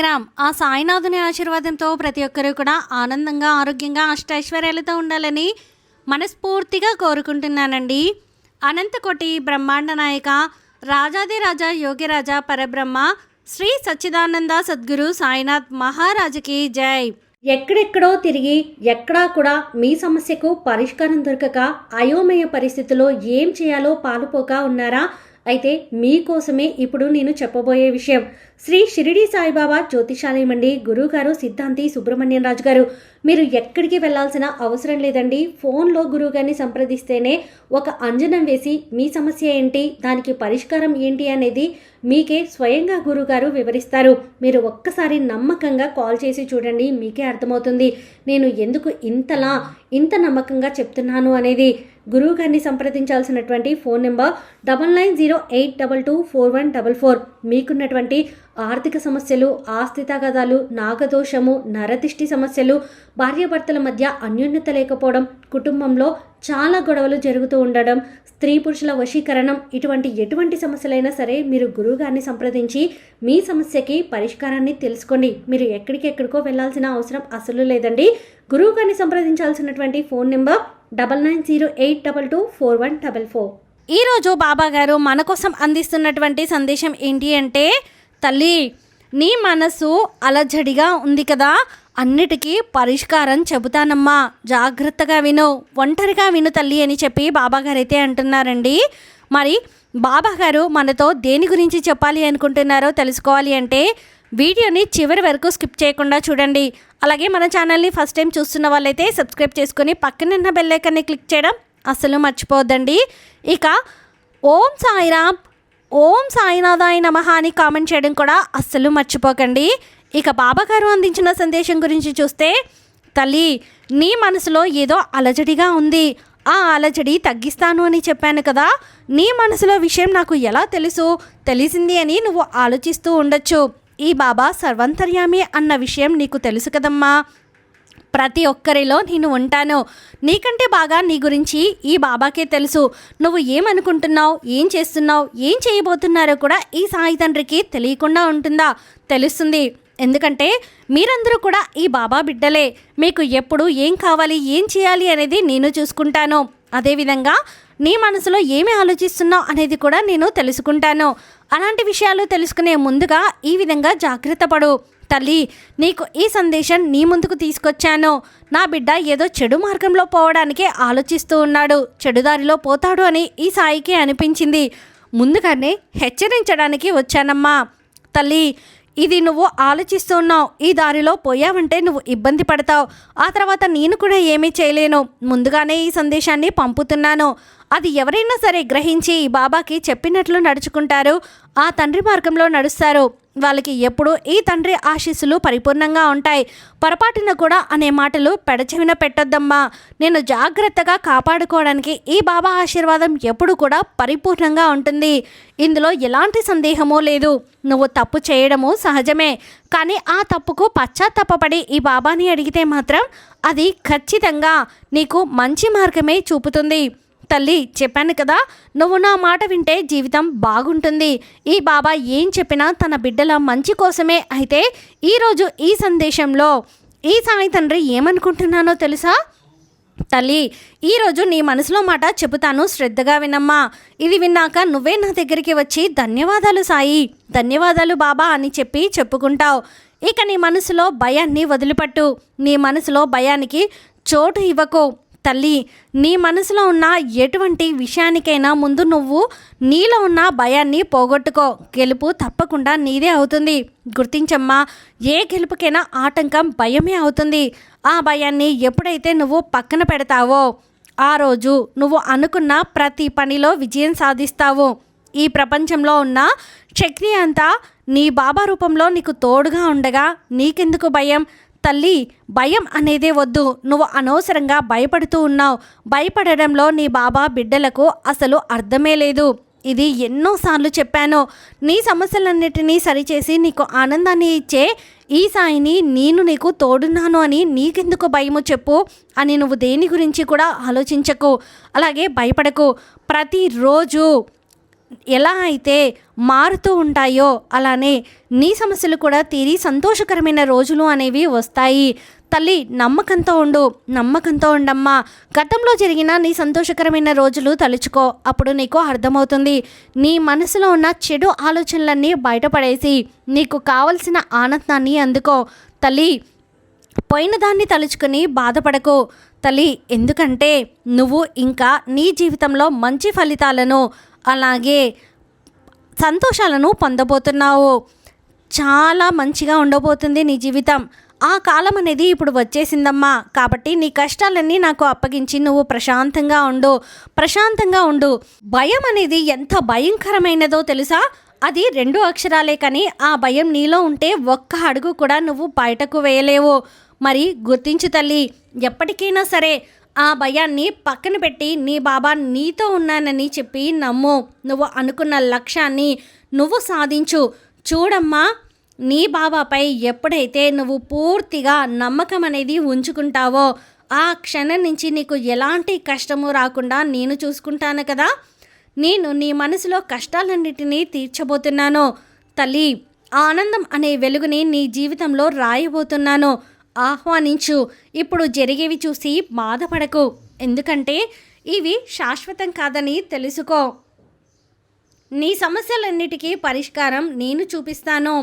సాయిరామ్. ఆ సాయినాథుని ఆశీర్వాదంతో ప్రతి ఒక్కరూ కూడా ఆనందంగా, ఆరోగ్యంగా, అష్టైశ్వర్యాలతో ఉండాలని మనస్ఫూర్తిగా కోరుకుంటున్నానండి. అనంతకోటి బ్రహ్మాండ నాయక రాజాదిరాజా యోగిరాజా పరబ్రహ్మ శ్రీ సచ్చిదానంద సద్గురు సాయినాథ్ మహారాజుకి జై. ఎక్కడెక్కడో తిరిగి ఎక్కడా కూడా మీ సమస్యకు పరిష్కారం దొరకక అయోమయ పరిస్థితిలో ఏం చేయాలో పాలుపోక ఉన్నారా? అయితే మీకోసమే ఇప్పుడు నేను చెప్పబోయే విషయం శ్రీ షిరిడి సాయిబాబా జ్యోతిషాలయం అండి. గురువుగారు సిద్ధాంతి సుబ్రహ్మణ్యం రాజు గారు. మీరు ఎక్కడికి వెళ్లాల్సిన అవసరం లేదండి. ఫోన్లో గురువుగారిని సంప్రదిస్తేనే ఒక అంజనం వేసి మీ సమస్య ఏంటి, దానికి పరిష్కారం ఏంటి అనేది మీకే స్వయంగా గురువుగారు వివరిస్తారు. మీరు ఒక్కసారి నమ్మకంగా కాల్ చేసి చూడండి, మీకే అర్థమవుతుంది నేను ఎందుకు ఇంత నమ్మకంగా చెప్తున్నాను అనేది. గురువు గారిని సంప్రదించాల్సినటువంటి ఫోన్ నెంబర్ 9908224144. మీకున్నటువంటి ఆర్థిక సమస్యలు, ఆస్తి తగాదాలు, నాగదోషము, నరదిష్టి సమస్యలు, భార్యాభర్తల మధ్య అన్యోన్యత లేకపోవడం, కుటుంబంలో చాలా గొడవలు జరుగుతూ ఉండడం, స్త్రీ పురుషుల వశీకరణం, ఎటువంటి సమస్యలైనా సరే మీరు గురువు గారిని సంప్రదించి మీ సమస్యకి పరిష్కారాన్ని తెలుసుకోండి. మీరు ఎక్కడికో వెళ్ళాల్సిన అవసరం అసలు లేదండి. గురువు గారిని సంప్రదించాల్సినటువంటి ఫోన్ నెంబర్ 9908224144. ఈరోజు బాబా గారు మన కోసం అందిస్తున్నటువంటి సందేశం ఏంటి అంటే, తల్లి నీ మనసు అలజడిగా ఉంది కదా, అన్నిటికీ పరిష్కారం చెబుతానమ్మా, జాగ్రత్తగా విను, ఒంటరిగా విను తల్లి అని చెప్పి బాబాగారు అయితే అంటున్నారండి. మరి బాబాగారు మనతో దేని గురించి చెప్పాలి అనుకుంటున్నారో తెలుసుకోవాలి అంటే వీడియోని చివరి వరకు స్కిప్ చేయకుండా చూడండి. అలాగే మన ఛానల్ని ఫస్ట్ టైం చూస్తున్న వాళ్ళైతే సబ్స్క్రైబ్ చేసుకొని పక్కనున్న బెల్ ఐకాన్ని క్లిక్ చేయడం అస్సలు మర్చిపోవద్దండి. ఇక ఓం సాయిరామ్, ఓం సాయినాథాయ నమః అని కామెంట్ చేయడం కూడా అస్సలు మర్చిపోకండి. ఇక బాబాగారు అందించిన సందేశం గురించి చూస్తే, తల్లి నీ మనసులో ఏదో అలజడిగా ఉంది, ఆ అలజడి తగ్గిస్తాను అని చెప్పాను కదా, నీ మనసులో విషయం నాకు ఎలా తెలిసింది అని నువ్వు ఆలోచిస్తూ ఉండొచ్చు. ఈ బాబా సర్వంతర్యామి అన్న విషయం నీకు తెలుసు కదమ్మా. ప్రతి ఒక్కరిలో నేను ఉంటాను. నీకంటే బాగా నీ గురించి ఈ బాబాకే తెలుసు. నువ్వు ఏమనుకుంటున్నావు, ఏం చేస్తున్నావు, ఏం చేయబోతున్నారో కూడా ఈ సాయి తండ్రికి తెలియకుండా ఉంటుందా? తెలుస్తుంది. ఎందుకంటే మీరందరూ కూడా ఈ బాబా బిడ్డలే. మీకు ఎప్పుడు ఏం కావాలి, ఏం చేయాలి అనేది నేను చూసుకుంటాను. అదేవిధంగా నీ మనసులో ఏమి ఆలోచిస్తున్నావు అనేది కూడా నేను తెలుసుకుంటాను. అలాంటి విషయాలు తెలుసుకునే ముందుగా ఈ విధంగా జాగ్రత్త పడు. తల్లి నీకు ఈ సందేశం నీ ముందుకు తీసుకొచ్చాను. నా బిడ్డ ఏదో చెడు మార్గంలో పోవడానికే ఆలోచిస్తూ ఉన్నాడు, చెడుదారిలో పోతాడు అని ఈ సాయికి అనిపించింది. ముందుగానే హెచ్చరించడానికి వచ్చానమ్మా. తల్లి ఇది నువ్వు ఆలోచిస్తున్నావు, ఈ దారిలో పోయావంటే నువ్వు ఇబ్బంది పడతావు, ఆ తర్వాత నేను కూడా ఏమీ చేయలేను. ముందుగానే ఈ సందేశాన్ని పంపుతున్నాను. అది ఎవరైనా సరే గ్రహించి బాబాకి చెప్పినట్లు నడుచుకుంటారు, ఆ తండ్రి మార్గంలో నడుస్తారు. వాళ్ళకి ఎప్పుడు ఈ తండ్రి ఆశీస్సులు పరిపూర్ణంగా ఉంటాయి. పొరపాటున కూడా అనే మాటలు పెడచెవిన పెట్టొద్దమ్మా. నేను జాగ్రత్తగా కాపాడుకోవడానికి ఈ బాబా ఆశీర్వాదం ఎప్పుడు కూడా పరిపూర్ణంగా ఉంటుంది. ఇందులో ఎలాంటి సందేహమూ లేదు. నువ్వు తప్పు చేయడము సహజమే, కానీ ఆ తప్పుకు పశ్చాత్తాపపడి ఈ బాబాని అడిగితే మాత్రం అది ఖచ్చితంగా నీకు మంచి మార్గమే చూపుతుంది. తల్లి చెప్పాను కదా, నువ్వు నా మాట వింటే జీవితం బాగుంటుంది. ఈ బాబా ఏం చెప్పినా తన బిడ్డల మంచి కోసమే. అయితే ఈరోజు ఈ సందేశంలో ఈ సాయి తండ్రి ఏమనుకుంటున్నానో తెలుసా? తల్లి ఈరోజు నీ మనసులో మాట చెబుతాను, శ్రద్ధగా వినమ్మా. ఇది విన్నాక నువ్వే నా దగ్గరికి వచ్చి ధన్యవాదాలు సాయి, ధన్యవాదాలు బాబా అని చెప్పుకుంటావు. ఇక నీ మనసులో భయాన్ని వదిలిపట్టు. నీ మనసులో భయానికి చోటు ఇవ్వకు. తల్లి నీ మనసులో ఉన్న ఎటువంటి విషయానికైనా ముందు నువ్వు నీలో ఉన్న భయాన్ని పోగొట్టుకో. గెలుపు తప్పకుండా నీదే అవుతుంది. గుర్తించమ్మా, ఏ గెలుపుకైనా ఆటంకం భయమే అవుతుంది. ఆ భయాన్ని ఎప్పుడైతే నువ్వు పక్కన పెడతావో ఆ రోజు నువ్వు అనుకున్న ప్రతి పనిలో విజయం సాధిస్తావు. ఈ ప్రపంచంలో ఉన్న శక్తి అంతా నీ బాబా రూపంలో నీకు తోడుగా ఉండగా నీకెందుకు భయం? తల్లి భయం అనేదే వద్దు. నువ్వు అనవసరంగా భయపడుతూ ఉన్నావు. భయపడడంలో నీ బాబా బిడ్డలకు అసలు అర్థమే లేదు. ఇది ఎన్నోసార్లు చెప్పాను. నీ సమస్యలన్నిటినీ సరిచేసి నీకు ఆనందాన్ని ఇచ్చే ఈ సాయిని నేను నీకు తోడున్నాను అని నీకెందుకు భయము చెప్పు అని నువ్వు దేని గురించి కూడా ఆలోచించకు, అలాగే భయపడకు. ప్రతిరోజు ఎలా అయితే మారుతూ ఉంటాయో అలానే నీ సమస్యలు కూడా తీరి సంతోషకరమైన రోజులు అనేవి వస్తాయి. తల్లి, నమ్మకంతో ఉండమ్మా. గతంలో జరిగిన నీ సంతోషకరమైన రోజులు తలుచుకో. అప్పుడు నీకు అర్థమవుతుంది. నీ మనసులో ఉన్న చెడు ఆలోచనలన్నీ బయటపడేసి నీకు కావలసిన ఆనందాన్ని అందుకో. తల్లి, పోయిన దాన్ని తలుచుకుని బాధపడకు తల్లి. ఎందుకంటే నువ్వు ఇంకా నీ జీవితంలో మంచి ఫలితాలను అలాగే సంతోషాలను పొందబోతున్నావు. చాలా మంచిగా ఉండబోతుంది నీ జీవితం. ఆ కాలం అనేది ఇప్పుడు వచ్చేసిందమ్మా. కాబట్టి నీ కష్టాలన్నీ నాకు అప్పగించి నువ్వు ప్రశాంతంగా ఉండు. భయం అనేది ఎంత భయంకరమైనదో తెలుసా? అది 2 అక్షరాలే, కానీ ఆ భయం నీలో ఉంటే ఒక్క అడుగు కూడా నువ్వు బయటకు వేయలేవు. మరి గుర్తించు తల్లి, ఎప్పటికైనా సరే ఆ భయాన్ని పక్కన పెట్టి నీ బాబా నీతో ఉన్నానని చెప్పి నమ్ము. నువ్వు అనుకున్న లక్ష్యాన్ని నువ్వు సాధించు. చూడమ్మా, నీ బాబాపై ఎప్పుడైతే నువ్వు పూర్తిగా నమ్మకం అనేది ఉంచుకుంటావో ఆ క్షణం నుంచి నీకు ఎలాంటి కష్టము రాకుండా నేను చూసుకుంటాను కదా. నేను నీ మనసులో కష్టాలన్నిటినీ తీర్చబోతున్నాను తల్లి. ఆనందం అనే వెలుగుని నీ జీవితంలో రాయబోతున్నాను. ఆహ్వానించు. ఇప్పుడు జరిగేవి చూసి బాధపడకు, ఎందుకంటే ఇవి శాశ్వతం కాదని తెలుసుకో. నీ సమస్యలన్నిటికీ పరిష్కారం నేను చూపిస్తాను.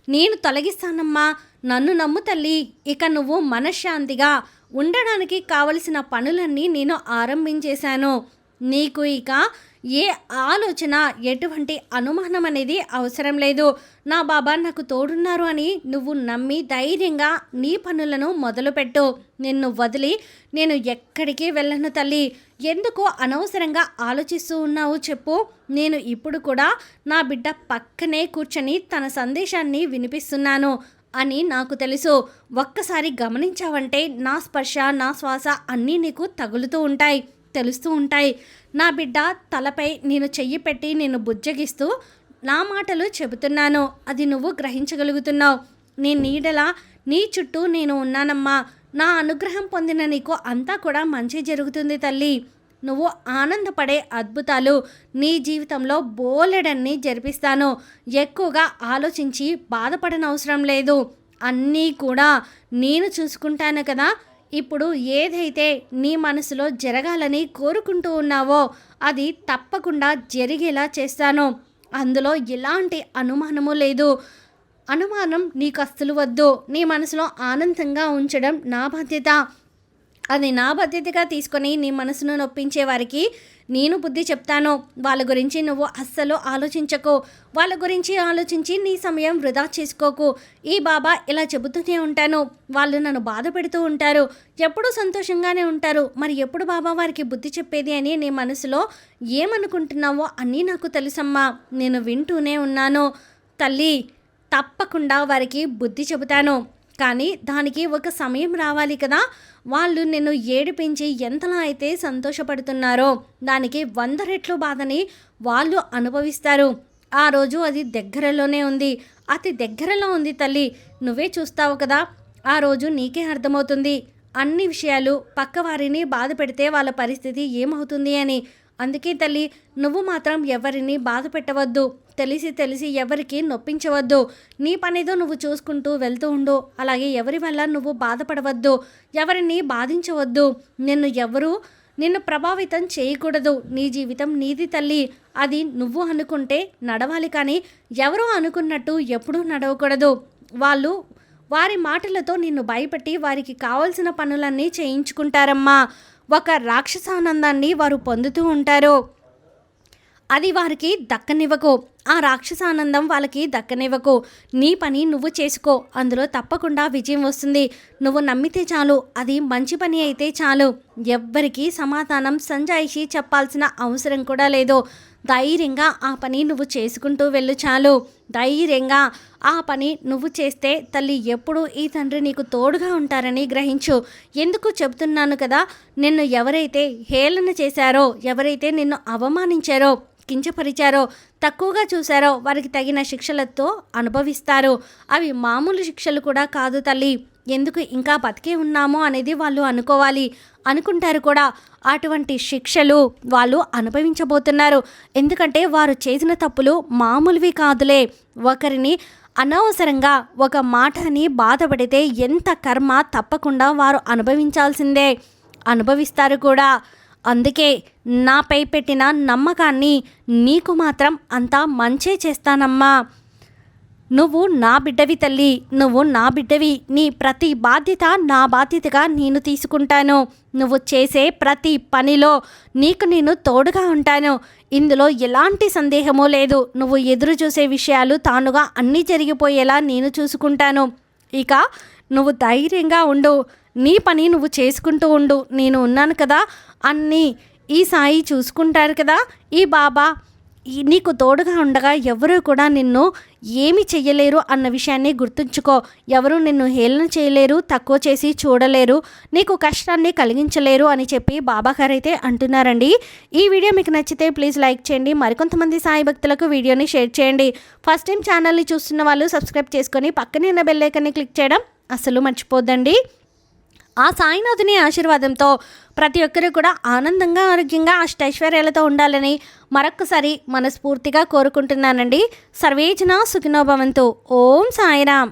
నేను తొలగిస్తానమ్మా. నన్ను నమ్ము తల్లి. ఇక నువ్వు మనశ్శాంతిగా ఉండడానికి కావలసిన పనులన్నీ నేను ఆరంభించేశాను. నీకు ఇక ఏ ఆలోచన, ఎటువంటి అనుమానం అనేది అవసరం లేదు. నా బాబా నాకు తోడున్నారు అని నువ్వు నమ్మి ధైర్యంగా నీ పనులను మొదలుపెట్టు. నిన్ను వదిలి నేను ఎక్కడికి వెళ్ళను తల్లి. ఎందుకు అనవసరంగా ఆలోచిస్తూ ఉన్నావు చెప్పు. నేను ఇప్పుడు కూడా నా బిడ్డ పక్కనే కూర్చొని తన సందేశాన్ని వినిపిస్తున్నాను అని నాకు తెలుసు. ఒక్కసారి గమనించావంటే నా స్పర్శ, నా శ్వాస అన్నీ నీకు తగులుతూ ఉంటాయి, తెలుస్తూ ఉంటాయి. నా బిడ్డ తలపై నేను చెయ్యి పెట్టి నేను బుజ్జగిస్తూ నా మాటలు చెబుతున్నాను. అది నువ్వు గ్రహించగలుగుతున్నావు. నీ నీడలా నీ చుట్టూ నేను ఉన్నానమ్మా. నా అనుగ్రహం పొందిన నీకు అంతా కూడా మంచి జరుగుతుంది తల్లి. నువ్వు ఆనందపడే అద్భుతాలు నీ జీవితంలో బోలెడన్ని జరిపిస్తాను. ఎక్కువగా ఆలోచించి బాధపడనవసరం లేదు. అన్నీ కూడా నేను చూసుకుంటాను కదా. ఇప్పుడు ఏదైతే నీ మనసులో జరగాలని కోరుకుంటూ ఉన్నావో అది తప్పకుండా జరిగేలా చేస్తాను. అందులో ఎలాంటి అనుమానము లేదు. అనుమానం నీకు అస్సలు వద్దు. నీ మనసులో ఆనందంగా ఉంచడం నా బాధ్యత. అది నా బాధ్యతగా తీసుకొని నీ మనసును నొప్పించే వారికి నేను బుద్ధి చెప్తాను. వాళ్ళ గురించి నువ్వు అస్సలు ఆలోచించకు. వాళ్ళ గురించి ఆలోచించి నీ సమయం వృధా చేసుకోకు. ఈ బాబా ఇలా చెబుతూనే ఉంటాను. వాళ్ళు నన్ను బాధ పెడుతూ ఉంటారు, ఎప్పుడూ సంతోషంగానే ఉంటారు. మరి ఎప్పుడు బాబా వారికి బుద్ధి చెప్పేది అని నీ మనసులో ఏమనుకుంటున్నావో అన్నీ నాకు తెలుసమ్మా. నేను వింటూనే ఉన్నాను తల్లి. తప్పకుండా వారికి బుద్ధి చెబుతాను. కానీ దానికి ఒక సమయం రావాలి కదా. వాళ్ళు నిన్ను ఏడిపించి ఎంతలా అయితే సంతోషపడుతున్నారో దానికి 100 రెట్లు బాధని వాళ్ళు అనుభవిస్తారు. ఆ రోజు అది దగ్గరలోనే ఉంది, అతి దగ్గరలో ఉంది తల్లి. నువ్వే చూస్తావు కదా. ఆ రోజు నీకే అర్థమవుతుంది అన్ని విషయాలు. పక్కవారిని బాధ పెడితే వాళ్ళ పరిస్థితి ఏమవుతుంది అని. అందుకే తల్లి, నువ్వు మాత్రం ఎవరిని బాధ పెట్టవద్దు. తెలిసి ఎవరికి నొప్పించవద్దు. నీ పనిదో నువ్వు చూసుకుంటూ వెళ్తూ ఉండు. అలాగే ఎవరి వల్ల నువ్వు బాధపడవద్దు, ఎవరిని బాధించవద్దు. నిన్ను ప్రభావితం చేయకూడదు. నీ జీవితం నీది తల్లి. అది నువ్వు అనుకుంటే నడవాలి, కానీ ఎవరో అనుకున్నట్టు ఎప్పుడూ నడవకూడదు. వాళ్ళు వారి మాటలతో నిన్ను భయపెట్టి వారికి కావాల్సిన పనులన్నీ చేయించుకుంటారమ్మా. ఒక రాక్షసానందాన్ని వారు పొందుతూ ఉంటారు. అది వారికి దక్కనివ్వకు. ఆ రాక్షసానందం వాళ్ళకి దక్కనివ్వకు. నీ పని నువ్వు చేసుకో. అందులో తప్పకుండా విజయం వస్తుంది. నువ్వు నమ్మితే చాలు. అది మంచి పని అయితే చాలు. ఎవ్వరికీ సమాధానం సంజాయిషి చెప్పాల్సిన అవసరం కూడా లేదు. ధైర్యంగా ఆ పని నువ్వు చేసుకుంటూ వెళ్ళు చాలు. ధైర్యంగా ఆ పని నువ్వు చేస్తే తల్లి ఎప్పుడు ఈ తండ్రి నీకు తోడుగా ఉంటారని గ్రహించు. ఎందుకు చెబుతున్నాను కదా, నిన్ను ఎవరైతే హేళన చేశారో, ఎవరైతే నిన్ను అవమానించారో, కించపరిచారో, తక్కువగా చూశారో వారికి తగిన శిక్షలతో అనుభవిస్తారు. అవి మామూలు శిక్షలు కూడా కాదు తల్లి. ఎందుకు ఇంకా బతికే ఉన్నామో అనేది వాళ్ళు అనుకోవాలి, అనుకుంటారు కూడా. అటువంటి శిక్షలు వాళ్ళు అనుభవించబోతున్నారు. ఎందుకంటే వారు చేసిన తప్పులు మామూలువి కాదులే. ఒకరిని అనవసరంగా ఒక మాటని బాధపడితే ఎంత కర్మ తప్పకుండా వారు అనుభవించాల్సిందే, అనుభవిస్తారు కూడా. అందుకే నాపై పెట్టిన నమ్మకాన్ని నీకు మాత్రం అంతా మంచే చేస్తానమ్మా. నువ్వు నా బిడ్డవి తల్లి, నువ్వు నా బిడ్డవి. నీ ప్రతి బాధ్యత నా బాధ్యతగా నేను తీసుకుంటాను. నువ్వు చేసే ప్రతి పనిలో నీకు నేను తోడుగా ఉంటాను. ఇందులో ఎలాంటి సందేహమూ లేదు. నువ్వు ఎదురు చూసే విషయాలు తానుగా అన్నీ జరిగిపోయేలా నేను చూసుకుంటాను. ఇక నువ్వు ధైర్యంగా ఉండు, నీ పని నువ్వు చేసుకుంటూ ఉండు. నేను ఉన్నాను కదా, అన్నీ ఈ సాయి చూసుకుంటారు కదా. ఈ బాబా నీకు తోడుగా ఉండగా ఎవరూ కూడా నిన్ను ఏమి చెయ్యలేరు అన్న విషయాన్ని గుర్తుంచుకో. ఎవరు నిన్ను హేళన చేయలేరు, తక్కువ చేసి చూడలేరు, నీకు కష్టాన్ని కలిగించలేరు అని చెప్పి బాబాగారు అయితే అంటున్నారండి. ఈ వీడియో మీకు నచ్చితే ప్లీజ్ లైక్ చేయండి. మరికొంతమంది సాయి భక్తులకు వీడియోని షేర్ చేయండి. ఫస్ట్ టైం ఛానల్ని చూస్తున్న వాళ్ళు సబ్స్క్రైబ్ చేసుకొని పక్కనే ఉన్న బెల్ ఐకాన్ని క్లిక్ చేయడం అసలు మర్చిపోద్దండి. ఆ సాయినాథుని ఆశీర్వాదంతో ప్రతి ఒక్కరూ కూడా ఆనందంగా, ఆరోగ్యంగా, అష్టైశ్వర్యాలతో ఉండాలని మరొక్కసారి మనస్ఫూర్తిగా కోరుకుంటున్నానండి. సర్వేజన సుఖినో భవంతు. ఓం సాయిరామ్.